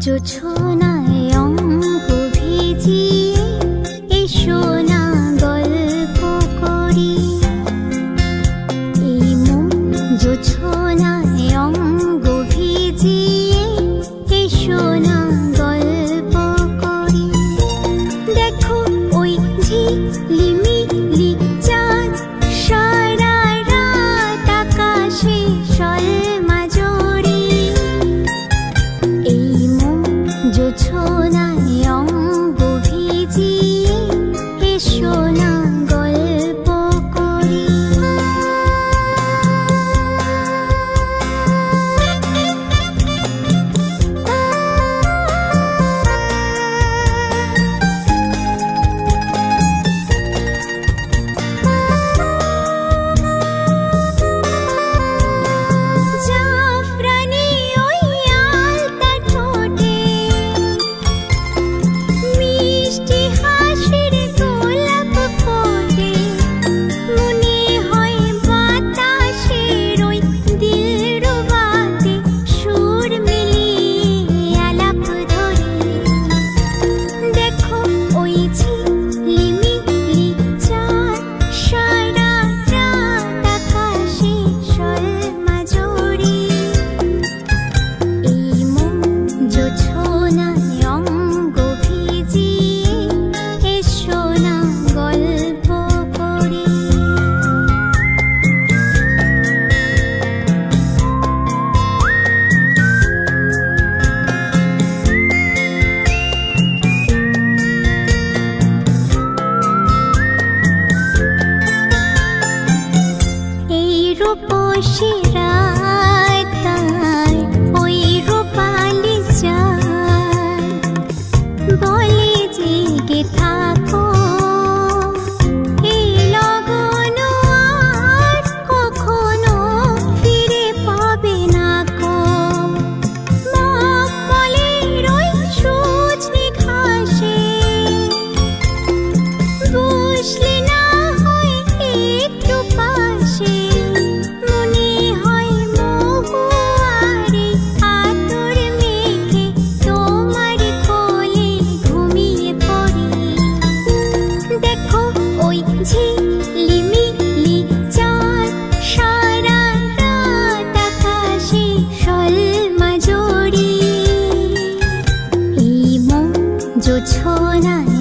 জোছনায় অঙ্গ ভিজিয়ে এসো না গল্প করি। এই মন জোছনায় অঙ্গ ভিজিয়ে এসো না গল্প করি। দেখো ওই ঝিলিমিলি চাঁদ সারা রাত আকাশে সলমা জড়ি। এই মন জোছনায় অঙ্গ ভিজিয়ে এসো না গল্প করি। জাফরানি ওই আলতা ঠোঁটে মিষ্টি হাসির গোলাপ ফোটে। মনে হয় বাতাসের ওই দিলরুবাতে সুর মিলিয়ে আলাপ ধরে। দেখো ওই ঝিলিমিলি চাঁদ সারা রাত আকাশে সলমা জড়ি। এই মন জোছনায় অঙ্গ ভিজিয়ে এসো না গল্প করি। এই রূপসী রাত তার ওই রূপালি চাঁদ বলে জেগে থাকো। এই লগন আর কখনো ফিরে পাবে না কো। মখমলের ওই সজনে ঘাসে বসলে না হয় একটু পাশে। মনে হয় মহুয়ারে আতর মেখে তোমার কোলে ঘুমিয়ে পড়ি। দেখো ওই ঝিলিমিলি চাঁদ সারা রাত আকাশে সলমা জড়ি। এই মন জোছনায়